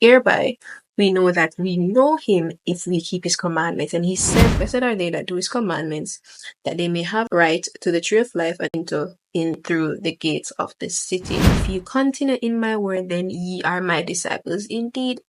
Hereby we know that we know him if we keep his commandments. And he said, blessed are they that do his commandments, that they may have right to the tree of life and enter in through the gates of the city. If you continue in my word, then ye are my disciples indeed.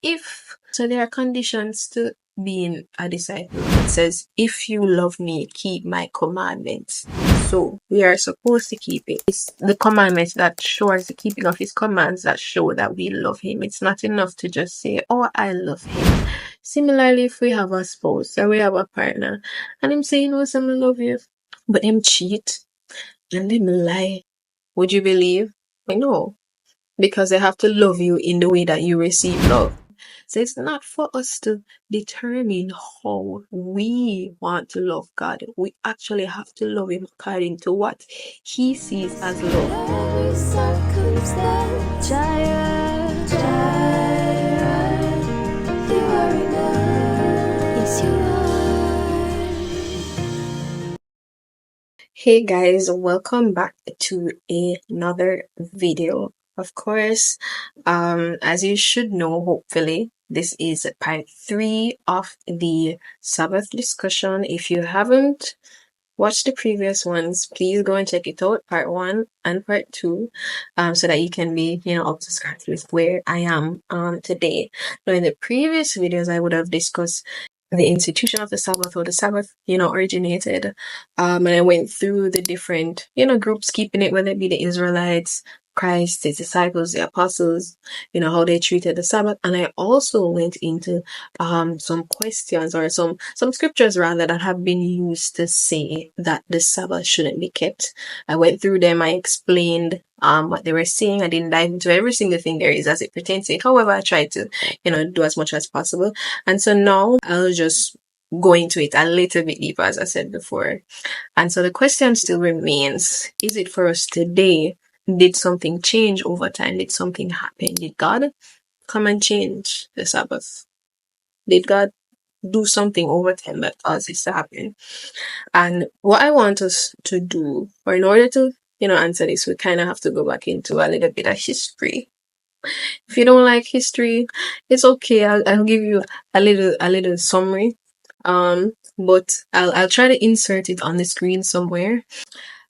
So there are conditions to being a disciple. It says, if you love me, keep my commandments. So we are supposed to keep it. It's the commandments that show us the keeping of his commands that show that we love him. It's not enough to just say, oh, I love him. Similarly, if we have a spouse or we have a partner and him saying, oh, some love you, but him cheat and him lie, would you believe? No, because they have to love you in the way that you receive love. So it's not for us to determine how we want to love God. We actually have to love him according to what he sees as love. Every circumstance, Jireh, Jireh, you are enough. Yes, you are. Hey guys, welcome back to another video. Of course, as you should know, hopefully, this is part 3 of the Sabbath discussion. If you haven't watched the previous ones, please go and check it out, part 1 and part 2, so that you can be, up to scratch with where I am today. Now, in the previous videos, I would have discussed the institution of the Sabbath, or the Sabbath, originated. And I went through the different, groups keeping it, whether it be the Israelites, Christ, his disciples, the apostles, how they treated the Sabbath. And I also went into some questions, or some scriptures rather, that have been used to say that the Sabbath shouldn't be kept. I went through them. I explained what they were saying. I didn't dive into every single thing there is as it pertains to it. However, I tried to, do as much as possible. And so now I'll just go into it a little bit deeper, as I said before. And so the question still remains, is it for us today? Did something change over time? Did something happen? Did God come and change the Sabbath? Did God do something over time that caused this to happen? And what I want us to do, or in order to, answer this, we kind of have to go back into a little bit of history. If you don't like history, it's okay. I'll give you a little summary. But I'll try to insert it on the screen somewhere.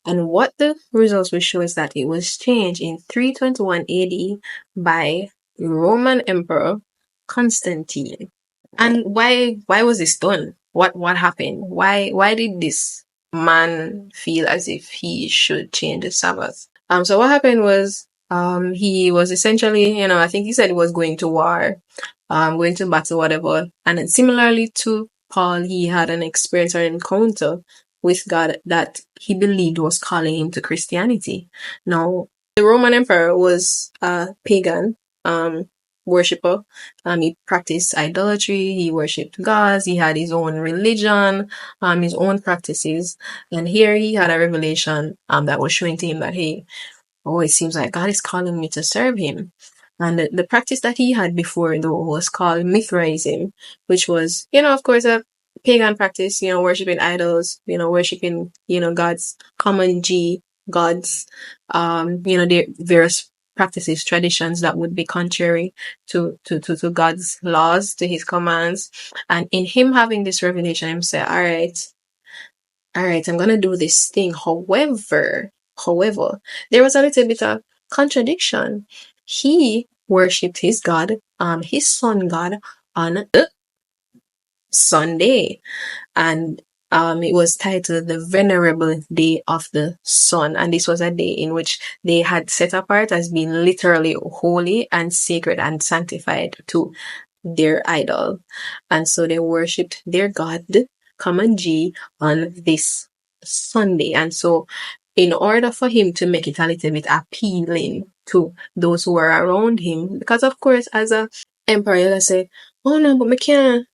And what the results will show is that it was changed in 321 AD by Roman Emperor Constantine. And why was this done? What happened? Why did this man feel as if he should change the Sabbath? So what happened was, he was essentially, I think he said he was going to war, going to battle, whatever. And then similarly to Paul, he had an experience or encounter with God that he believed was calling him to Christianity. Now, the Roman Emperor was a pagan, worshipper. He practiced idolatry, he worshipped gods, he had his own religion, his own practices. And here he had a revelation, that was showing to him that, hey, it seems like God is calling me to serve him. And the practice that he had before, though, was called Mithraism, which was, of course, a pagan practice, worshipping idols, worshipping, God's common G, gods, the various practices, traditions that would be contrary to God's laws, to his commands. And in him having this revelation, him say, all right, I'm going to do this thing. However, there was a little bit of contradiction. He worshipped his God, his sun God, on the Sunday. And it was titled the Venerable Day of the Sun. And this was a day in which they had set apart as being literally holy and sacred and sanctified to their idol. And so they worshipped their God, common G, on this Sunday. And so in order for him to make it a little bit appealing to those who were around him, because of course, as a emperor, you'll say, oh no, but we can't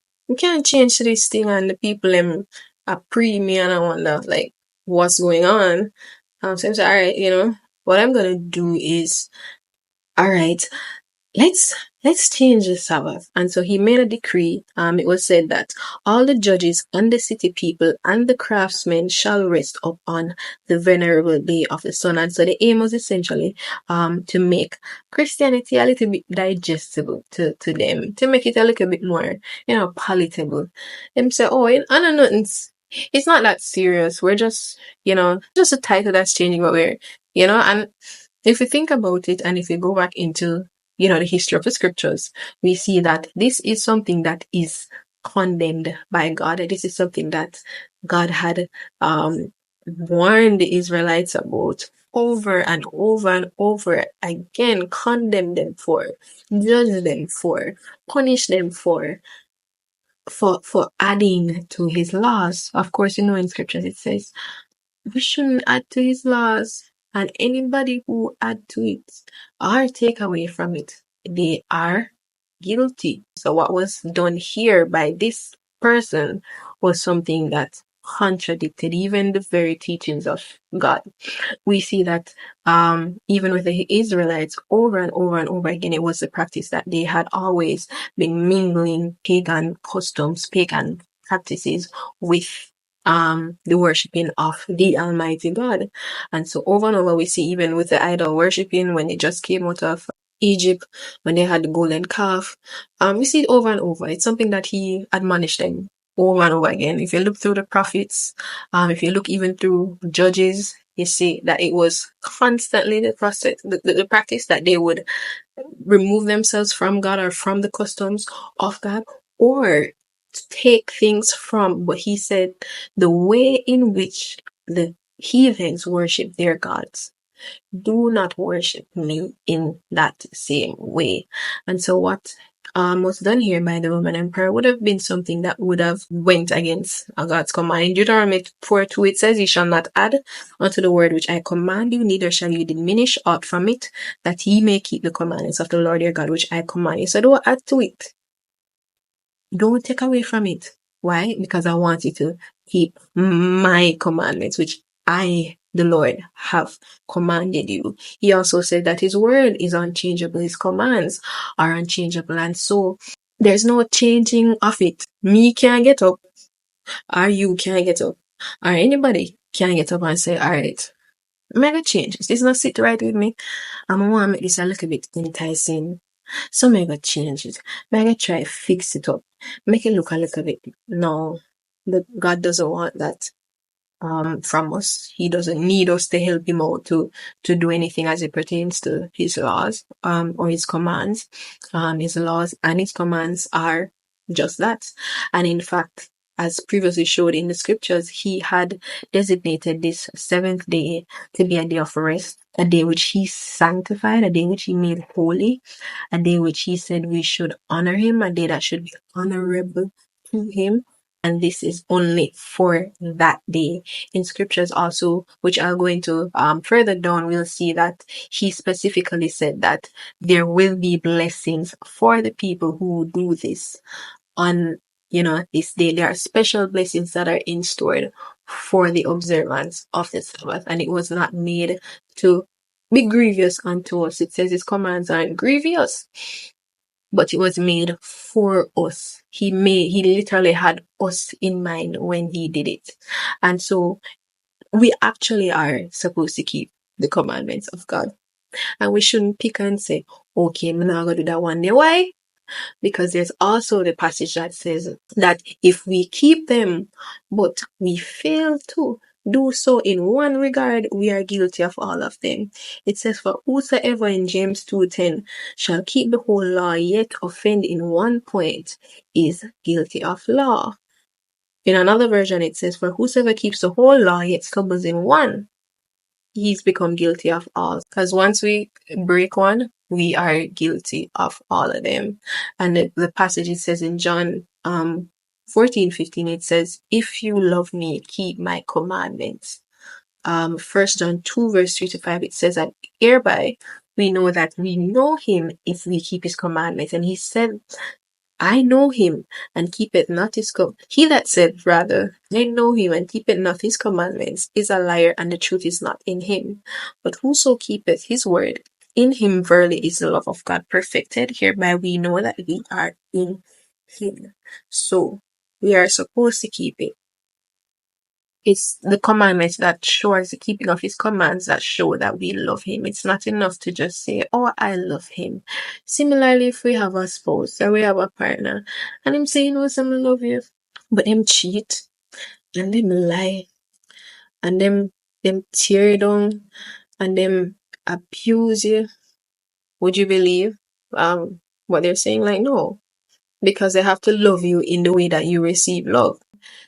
change this thing, and the people are pre me, and I wonder like what's going on. So I'm saying, all right, what I'm gonna do is, all right, let's let's change the Sabbath. And so he made a decree. It was said that all the judges and the city people and the craftsmen shall rest upon the venerable day of the sun. And so the aim was essentially to make Christianity a little bit digestible to them, to make it a little bit more, palatable. Them say, oh, I know nothing's it's not that serious. We're just, just a title that's changing, but and if we think about it, and if we go back into, the history of the scriptures, we see that this is something that is condemned by God. This is something that God had warned the Israelites about over and over and over again, condemn them for, judge them for, punish them for adding to his laws. Of course, in scriptures it says we shouldn't add to his laws, and anybody who add to it or take away from it, they are guilty. So what was done here by this person was something that contradicted even the very teachings of God. We see that even with the Israelites over and over and over again, it was the practice that they had always been mingling pagan customs, pagan practices with the worshiping of the Almighty God. And so over and over we see even with the idol worshiping when they just came out of Egypt, when they had the golden calf. We see it over and over. It's something that he admonished them over and over again. If you look through the prophets, if you look even through Judges, you see that it was constantly the process, the practice that they would remove themselves from God or from the customs of God, or take things from what he said, the way in which the heathens worship their gods. Do not worship me in that same way. And so what was done here by the Roman Emperor would have been something that would have went against God's command. In Deuteronomy 4:2 it says, "You shall not add unto the word which I command you, neither shall you diminish aught from it, that ye may keep the commandments of the Lord your God which I command you." So don't add to it. Don't take away from it. Why? Because I want you to keep my commandments, which I, the Lord, have commanded you. He also said that his word is unchangeable. His commands are unchangeable. And so there's no changing of it. Me can't get up, or you can't get up, or anybody can get up and say, all right, mega change. This not sit right with me. I'm gonna want to make this a little bit enticing. So mega change it. Mega try fix it up. Make it look a little bit. No, God doesn't want that from us. He doesn't need us to help him out to do anything as it pertains to his laws or his commands. His laws and his commands are just that. And in fact, as previously showed in the scriptures, he had designated this seventh day to be a day of rest, a day which he sanctified, a day which he made holy, a day which he said we should honor him, a day that should be honorable to him. And this is only for that day. In scriptures also, which I'll go into further down, we'll see that he specifically said that there will be blessings for the people who do this on, this day. There are special blessings that are in store for the observance of the Sabbath, and it was not made to be grievous unto us. It says his commands aren't grievous, but it was made for us. He literally had us in mind when he did it. And so we actually are supposed to keep the commandments of God. And we shouldn't pick and say, okay, I'm not going to do that one day. Why? Because there's also the passage that says that if we keep them, but we fail to do so in one regard, we are guilty of all of them. It says, for whosoever in James 2:10 shall keep the whole law, yet offend in one point, is guilty of law. In another version, it says, for whosoever keeps the whole law, yet stumbles in one, he's become guilty of all. Because once we break one, we are guilty of all of them. And the passage, it says in John 14:15, it says, if you love me, keep my commandments. 1 John 2:3-5, it says that hereby we know that we know him if we keep his commandments. And he said, I know him and keepeth not his he that said rather, I know him and keepeth not his commandments is a liar, and the truth is not in him. But whoso keepeth his word, In him verily is the love of God perfected. Hereby we know that we are in him. So we are supposed to keep it. It's the commandments that show us the keeping of his commands that show that we love him. It's not enough to just say, oh, I love him. Similarly, if we have a spouse or we have a partner and him saying, oh, some love you, but them cheat and them lie and them tear you down and them abuse you, would you believe what they're saying? Like, no, because they have to love you in the way that you receive love.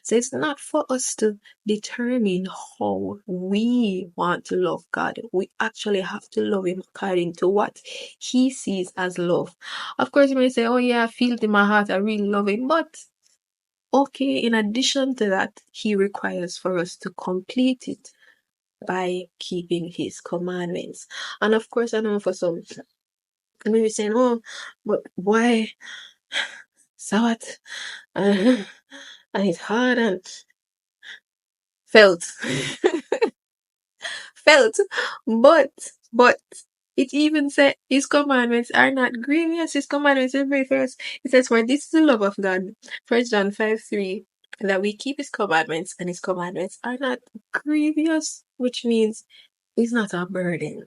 So it's not for us to determine how we want to love God. We actually have to love him according to what he sees as love. Of course, you may say, oh yeah, I feel it in my heart, I really love him. But okay, in addition to that, he requires for us to complete it by keeping his commandments. And of course, I know for some, maybe saying, oh, but why Sabbath? And it's hard and felt. Felt. But it even said his commandments are not grievous. His commandments are very first. It says, for this is the love of God. 1 John 5:3, that we keep his commandments, and his commandments are not grievous, which means it's not a burden.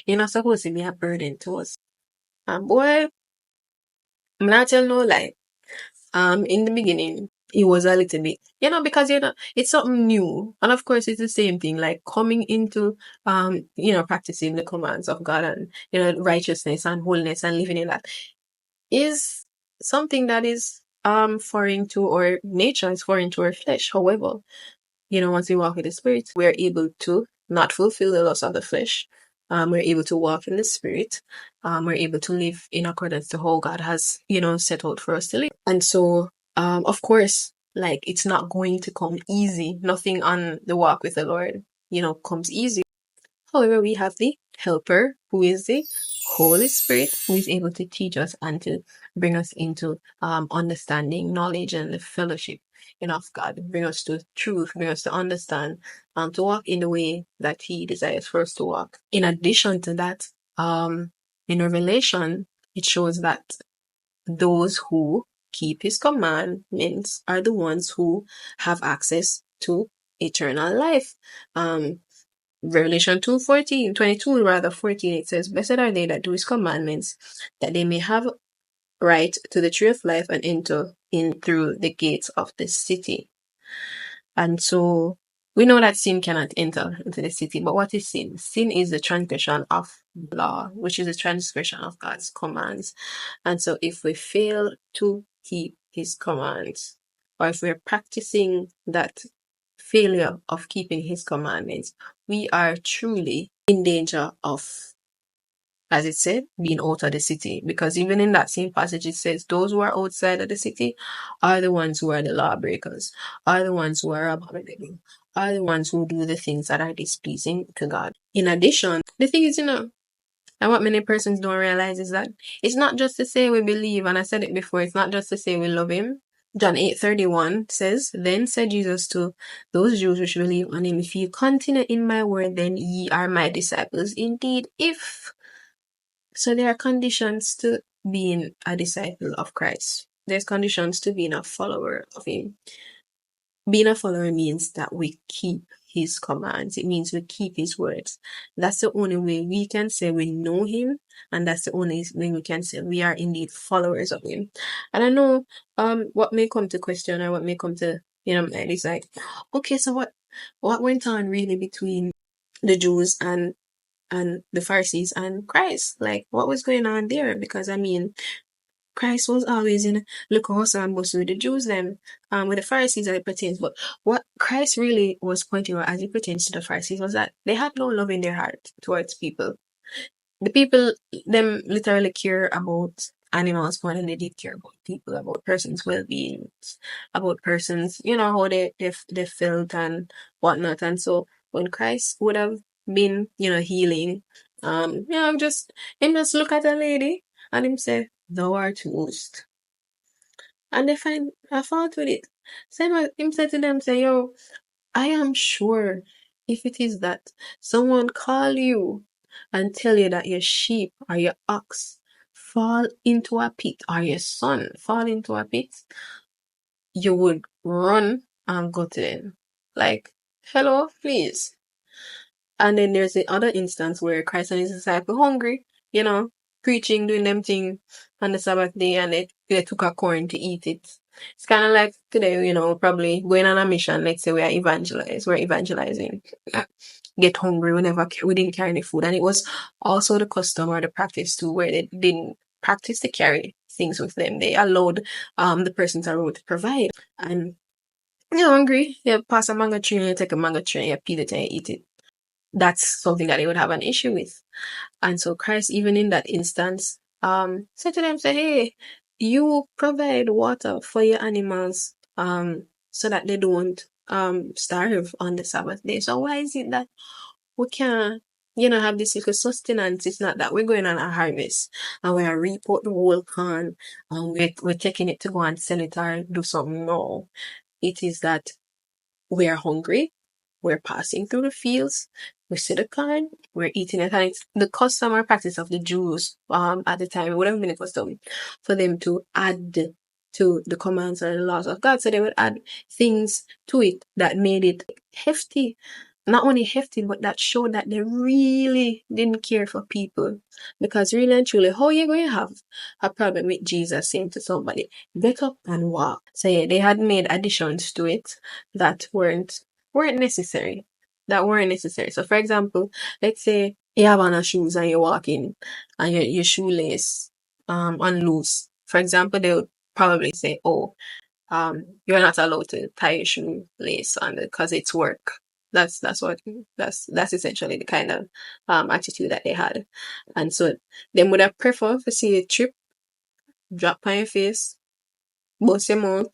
You're not supposed to be a burden to us. And boy, I'm not telling no lie. In the beginning, it was a little bit, because it's something new. And of course, it's the same thing, like coming into, practicing the commands of God and, righteousness and holiness and living in that is something that is, foreign to our nature, is foreign to our flesh. However, once we walk with the Spirit, we're able to not fulfill the lust of the flesh. We're able to walk in the Spirit. We're able to live in accordance to how God has, set out for us to live. And so, of course, like it's not going to come easy. Nothing on the walk with the Lord, comes easy. However, we have the Helper, who is the Holy Spirit, who is able to teach us and to bring us into understanding, knowledge, and the fellowship of God. Bring us to truth, bring us to understand, to walk in the way that He desires for us to walk. In addition to that, in Revelation, it shows that those who keep His commandments are the ones who have access to eternal life. Revelation 22 rather 14, it says, blessed are they that do his commandments, that they may have right to the tree of life and enter in through the gates of the city. And so we know that sin cannot enter into the city. But what is sin? Sin is the transgression of law, which is the transgression of God's commands. And so if we fail to keep his commands, or if we're practicing that failure of keeping his commandments, we are truly in danger of, as it said, being out of the city. Because even in that same passage, it says those who are outside of the city are the ones who are the lawbreakers, are the ones who are abominable, are the ones who do the things that are displeasing to God. In addition, the thing is, and what many persons don't realize is that it's not just to say we believe, and I said it before, it's not just to say we love him. John 8:31 says, then said Jesus to those Jews which believe on him, if you continue in my word, then ye are my disciples indeed. So there are conditions to being a disciple of Christ. There's conditions to being a follower of him. Being a follower means that we keep his commands. It means we keep his words. That's the only way we can say we know him, and that's the only way we can say we are indeed followers of him. And I know what may come to question, or what may come to mind is like, okay, so what went on really between the Jews and the Pharisees and Christ? Like, what was going on there? Because I mean, Christ was always in look also and with the Jews them, with the Pharisees as it pertains. But what Christ really was pointing out as it pertains to the Pharisees was that they had no love in their heart towards people. The people, them literally care about animals more than they did care about people, about persons' well-being, about persons, how they felt and whatnot. And so when Christ would have been, healing, just look at a lady and him say, thou art loosed. And they find a fault with it. So him said to them, say, yo, I am sure if it is that someone call you and tell you that your sheep or your ox fall into a pit or your son fall into a pit, you would run and go to them. Like, hello, please. And then there's the other instance where Christ and his disciples hungry, preaching, doing them thing on the Sabbath day, and they took a corn to eat it. It's kind of like today, probably going on a mission. Let's say we're evangelizing. Get hungry whenever we didn't carry any food. And it was also the custom or the practice too, where they didn't practice to carry things with them. They allowed the persons around to provide. And you're hungry, you pass a mango tree, and you take a mango tree, and you peel it and you eat it. That's something that they would have an issue with. And so Christ, even in that instance, said to them, say, hey, you provide water for your animals, so that they don't starve on the Sabbath day. So why is it that we can't, have this little sustenance? It's not that we're going on a harvest and we're report the whole corn and we're taking it to go and sell it or do something. No. It is that we are hungry, we're passing through the fields, we see the corn, we're eating it, and it's the custom or practice of the Jews at the time. It would have been a custom for them to add to the commands and the laws of God. So they would add things to it that made it hefty. Not only hefty, but that showed that they really didn't care for people. Because really and truly, how are you going to have a problem with Jesus saying to somebody, get up and walk? So yeah, they had made additions to it that weren't necessary. That weren't necessary. So for example, let's say you have on a shoes and you're walking and your shoelace unloose. For example, they would probably say, oh, you're not allowed to tie your shoelace on it because it's work. That's essentially the kind of attitude that they had. And so they would have preferred to see a trip, drop on your face, bust your mouth,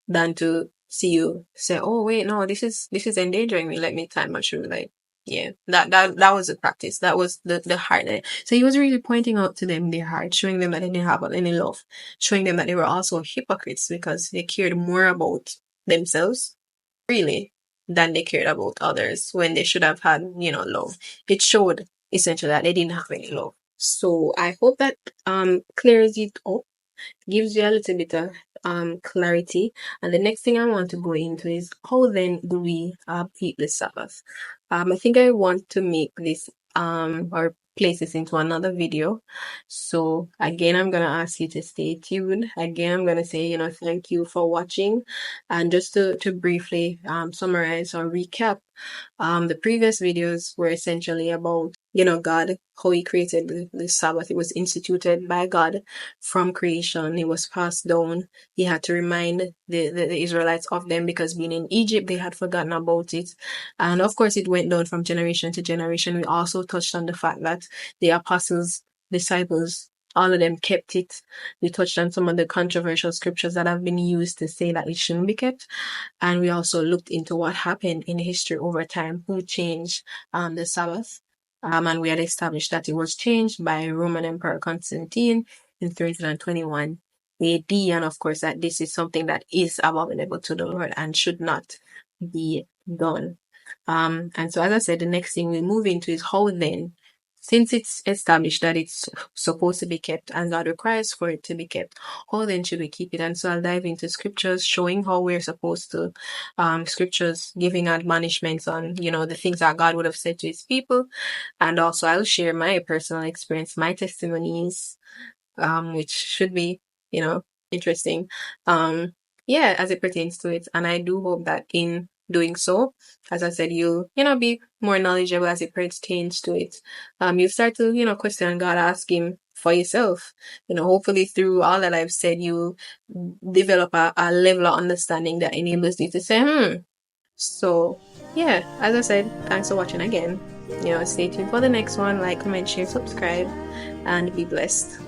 than to see you say, oh wait, no, this is endangering me, let me tie my shoe. Like, yeah, that was the practice. That was the heart. So he was really pointing out to them their heart, showing them that they didn't have any love, showing them that they were also hypocrites because they cared more about themselves, really, than they cared about others when they should have had, love. It showed essentially that they didn't have any love. So I hope that clears it up, gives you a little bit of clarity. And the next thing I want to go into is how then do we keep the Sabbath? I think I want to make this or place this into another video. So again, I'm gonna ask you to stay tuned. Again, I'm gonna say, thank you for watching. And just to briefly summarize or recap, the previous videos were essentially about, God, how he created the Sabbath. It was instituted by God from creation. It was passed down. He had to remind the Israelites of them because being in Egypt, they had forgotten about it. And of course, it went down from generation to generation. We also touched on the fact that the apostles, disciples, all of them kept it. We touched on some of the controversial scriptures that have been used to say that it shouldn't be kept. And we also looked into what happened in history over time, who changed the Sabbath. And we had established that it was changed by Roman Emperor Constantine in 321 AD. And of course, that this is something that is abominable to the Lord and should not be done. And so, as I said, the next thing we move into is how then, since it's established that it's supposed to be kept and God requires for it to be kept, how then should we keep it? And so I'll dive into scriptures showing how we're supposed to, scriptures giving admonishments on, the things that God would have said to his people. And also I'll share my personal experience, my testimonies, which should be, interesting. As it pertains to it. And I do hope that in doing so, as I said, you'll, be more knowledgeable as it pertains to it. You start to, question God, ask him for yourself. Hopefully through all that I've said, you develop a level of understanding that enables you to say, So, as I said, thanks for watching again. Stay tuned for the next one. Like, comment, share, subscribe, and be blessed.